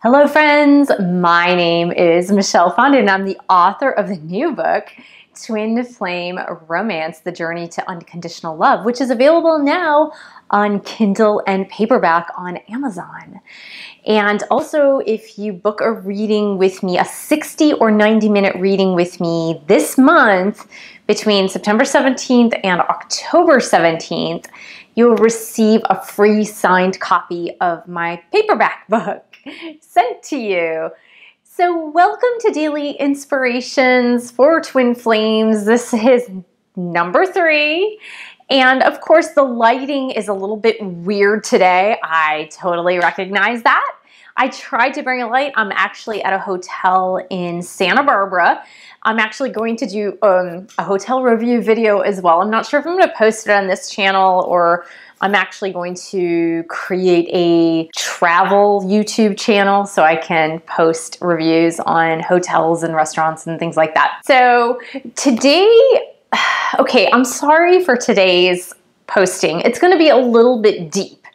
Hello friends, my name is Michelle Fondinauthor and I'm the author of the new book, Twin Flame Romance, The Journey to Unconditional Love, which is available now on Kindle and paperback on Amazon. And also, if you book a reading with me, a 60 or 90-minute reading with me this month, between September 17th and October 17th, you'll receive a free signed copy of my paperback book sent to you. So welcome to Daily Inspirations for Twin Flames. This is number 3. And of course, the lighting is a little bit weird today. I totally recognize that. I tried to bring a light. I'm actually at a hotel in Santa Barbara. I'm actually going to do a hotel review video as well. I'm not sure if I'm going to post it on this channel or I'm actually going to create a travel YouTube channel so I can post reviews on hotels and restaurants and things like that. So today, okay, I'm sorry for today's posting. It's going to be a little bit deep.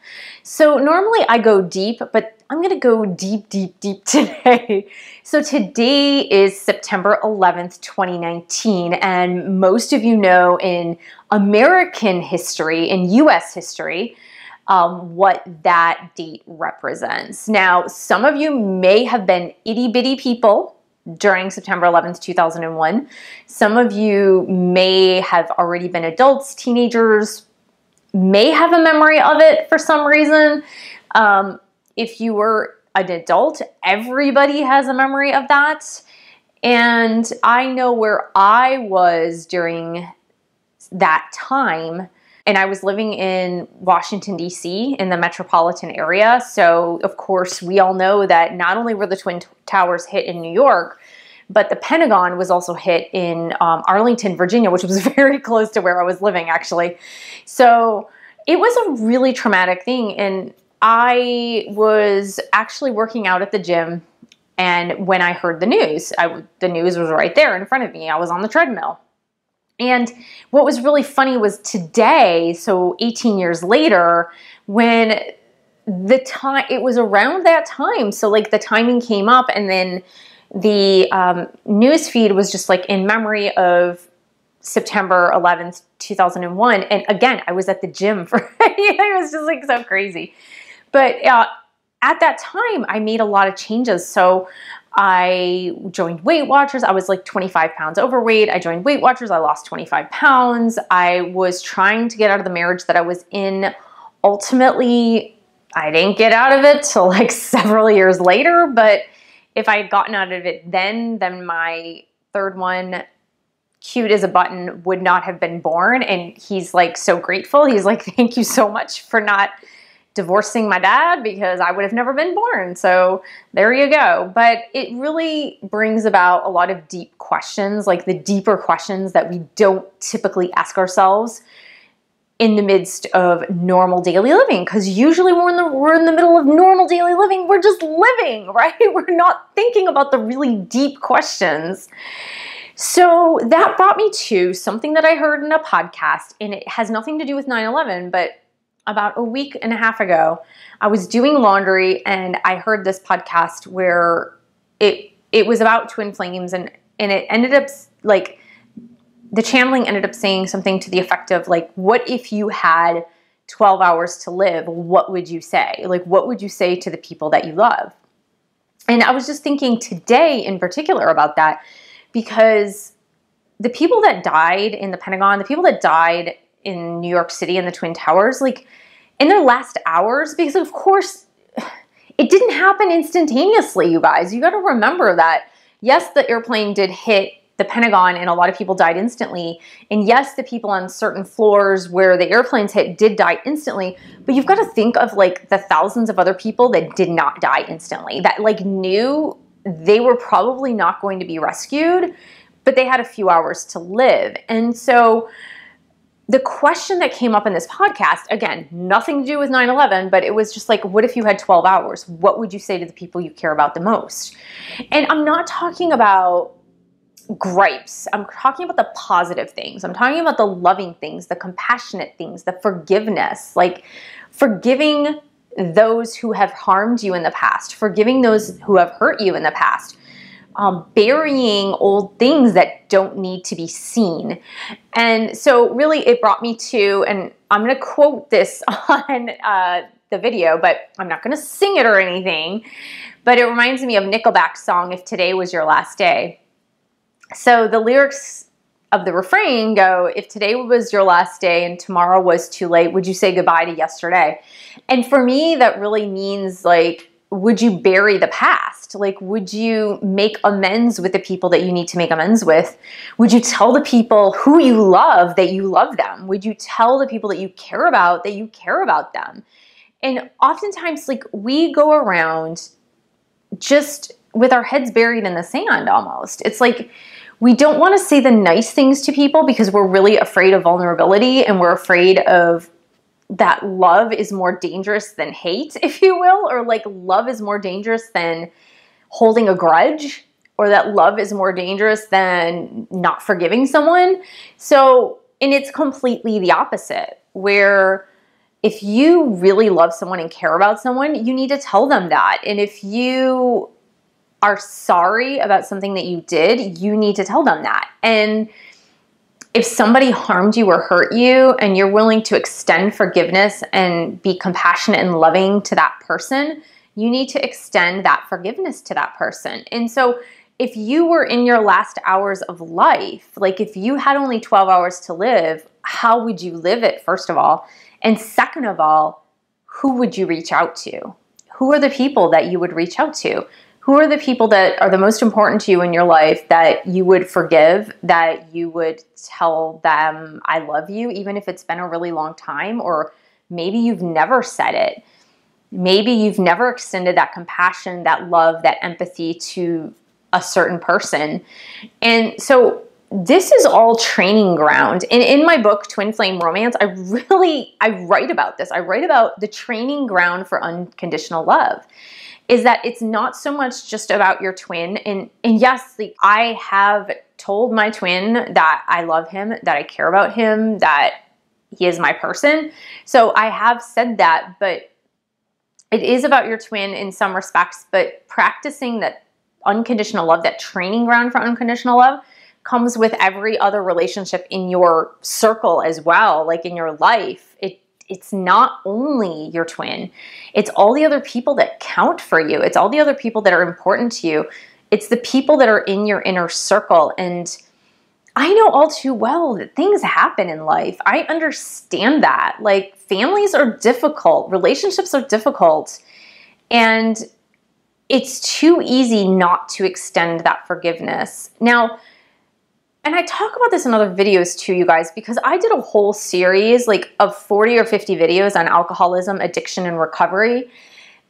So normally I go deep, but I'm going to go deep today. So today is September 11th, 2019, and most of you know in American history, in US history, what that date represents. Now, some of you may have been itty-bitty people during September 11th, 2001. Some of you may have already been adults, teenagers, may have a memory of it for some reason. If you were an adult, everybody has a memory of that. And I know where I was during that time, and I was living in Washington, D.C., in the metropolitan area. So, of course, we all know that not only were the Twin Towers hit in New York, but the Pentagon was also hit in Arlington, Virginia, which was very close to where I was living, actually. So it was a really traumatic thing. And I was actually working out at the gym, and when I heard the news, the news was right there in front of me. I was on the treadmill. And what was really funny was today, so 18 years later, when it was around that time, so like the timing came up, and then the news feed was just like in memory of September 11th, 2001. And again, I was at the gym for, it was just like so crazy. But at that time, I made a lot of changes. So I joined Weight Watchers. I was like 25 pounds overweight. I joined Weight Watchers. I lost 25 pounds. I was trying to get out of the marriage that I was in. Ultimately, I didn't get out of it till like several years later. But if I had gotten out of it then my third one, cute as a button, would not have been born. And he's like so grateful. He's like, thank you so much for not divorcing my dad, because I would have never been born. So there you go. But it really brings about a lot of deep questions, like the deeper questions that we don't typically ask ourselves in the midst of normal daily living. Because usually we're in the middle of normal daily living. We're just living, right? We're not thinking about the really deep questions. So that brought me to something that I heard in a podcast, and it has nothing to do with 9/11, but about a week and a half ago, I was doing laundry and I heard this podcast where it was about twin flames, and it ended up like, the channeling ended up saying something to the effect of like, what if you had 12 hours to live? What would you say? Like, what would you say to the people that you love? And I was just thinking today in particular about that, because the people that died in the Pentagon, the people that died in New York City in the Twin Towers, like in their last hours, because of course it didn't happen instantaneously, you guys. You got to remember that, yes, the airplane did hit the Pentagon and a lot of people died instantly. And yes, the people on certain floors where the airplanes hit did die instantly. But you've got to think of like the thousands of other people that did not die instantly, that like knew they were probably not going to be rescued, but they had a few hours to live. And so the question that came up in this podcast, again, nothing to do with 9/11, but it was just like, what if you had 12 hours? What would you say to the people you care about the most? And I'm not talking about gripes. I'm talking about the positive things. I'm talking about the loving things, the compassionate things, the forgiveness, like forgiving those who have harmed you in the past, forgiving those who have hurt you in the past, burying old things that don't need to be seen. And so really it brought me to, and I'm going to quote this on the video, but I'm not going to sing it or anything, but it reminds me of Nickelback's song, If Today Was Your Last Day. So the lyrics of the refrain go, if today was your last day and tomorrow was too late, would you say goodbye to yesterday? And for me, that really means like, would you bury the past? Like, would you make amends with the people that you need to make amends with? Would you tell the people who you love that you love them? Would you tell the people that you care about them? And oftentimes, like, we go around just with our heads buried in the sand almost. It's like we don't want to say the nice things to people because we're really afraid of vulnerability, and we're afraid of that love is more dangerous than hate, if you will, or like love is more dangerous than holding a grudge, or that love is more dangerous than not forgiving someone. So, and it's completely the opposite, where if you really love someone and care about someone, you need to tell them that. And if you are sorry about something that you did, you need to tell them that. And if somebody harmed you or hurt you and you're willing to extend forgiveness and be compassionate and loving to that person, you need to extend that forgiveness to that person. And so if you were in your last hours of life, like if you had only 12 hours to live, how would you live it, first of all? And second of all, who would you reach out to? Who are the people that you would reach out to? Who are the people that are the most important to you in your life that you would forgive, that you would tell them, I love you, even if it's been a really long time, or maybe you've never said it. Maybe you've never extended that compassion, that love, that empathy to a certain person. And so this is all training ground. And in my book, Twin Flame Romance, I write about this. I write about the training ground for unconditional love. Is that it's not so much just about your twin. And yes, like I have told my twin that I love him, that I care about him, that he is my person. So I have said that, but it is about your twin in some respects, but practicing that unconditional love, that training ground for unconditional love, comes with every other relationship in your circle as well, like in your life. It's not only your twin. It's all the other people that count for you. It's all the other people that are important to you. It's the people that are in your inner circle. And I know all too well that things happen in life. I understand that. Like, families are difficult. Relationships are difficult. And it's too easy not to extend that forgiveness. Now, and I talk about this in other videos too, you guys, because I did a whole series like of 40 or 50 videos on alcoholism, addiction, and recovery.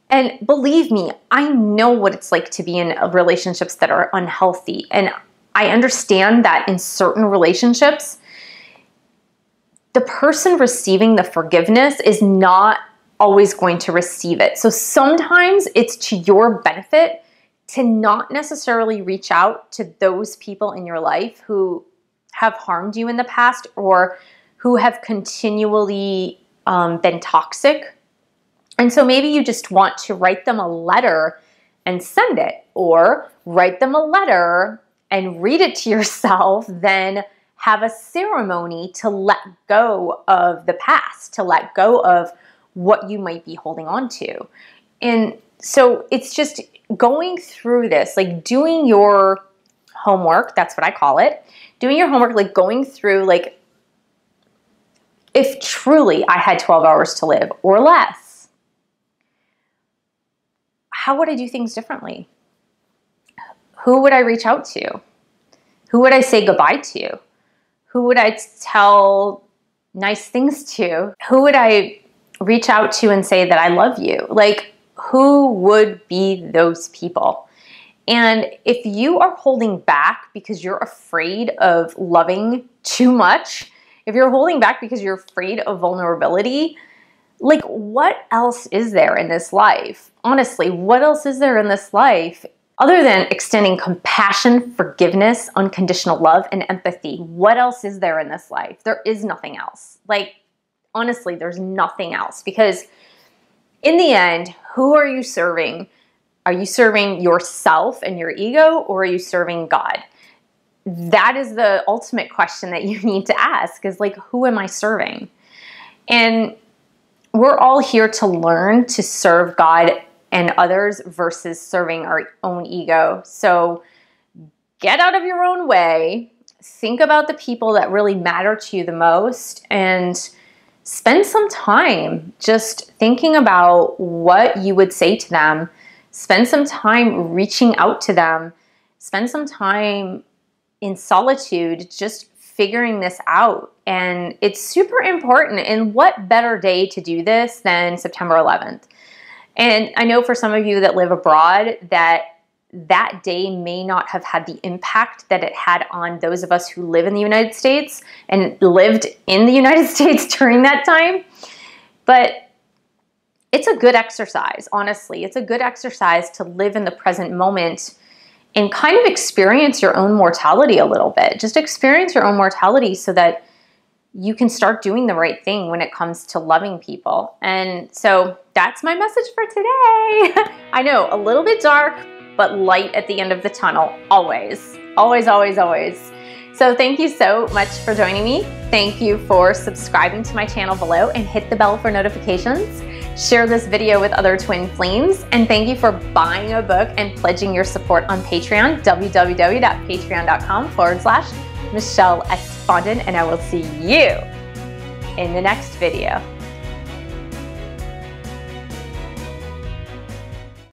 And believe me, I know what it's like to be in relationships that are unhealthy. And I understand that in certain relationships, the person receiving the forgiveness is not always going to receive it. So sometimes it's to your benefit to not necessarily reach out to those people in your life who have harmed you in the past or who have continually been toxic. And so maybe you just want to write them a letter and send it, or write them a letter and read it to yourself, then have a ceremony to let go of the past, to let go of what you might be holding on to. And so it's just going through this, like doing your homework, that's what I call it, doing your homework, like going through, like, if truly I had 12 hours to live or less, how would I do things differently? Who would I reach out to? Who would I say goodbye to? Who would I tell nice things to? Who would I reach out to and say that I love you? Like, who would be those people? And if you are holding back because you're afraid of loving too much, if you're holding back because you're afraid of vulnerability, like, what else is there in this life? Honestly, what else is there in this life other than extending compassion, forgiveness, unconditional love, and empathy? What else is there in this life? There is nothing else. Like, honestly, there's nothing else, because in the end, who are you serving? Are you serving yourself and your ego, or are you serving God? That is the ultimate question that you need to ask, is like, who am I serving? And we're all here to learn to serve God and others versus serving our own ego. So get out of your own way, think about the people that really matter to you the most, and spend some time just thinking about what you would say to them. Spend some time reaching out to them. Spend some time in solitude just figuring this out. And it's super important. And what better day to do this than September 11th? And I know for some of you that live abroad that day may not have had the impact that it had on those of us who live in the United States and lived in the United States during that time. But it's a good exercise, honestly. It's a good exercise to live in the present moment and kind of experience your own mortality a little bit. Just experience your own mortality so that you can start doing the right thing when it comes to loving people. And so that's my message for today. I know, a little bit dark, but light at the end of the tunnel, always. Always, always, always. So thank you so much for joining me. Thank you for subscribing to my channel below and hit the bell for notifications. Share this video with other twin flames, and thank you for buying a book and pledging your support on Patreon, www.patreon.com/Michelle S. Fondin, and I will see you in the next video.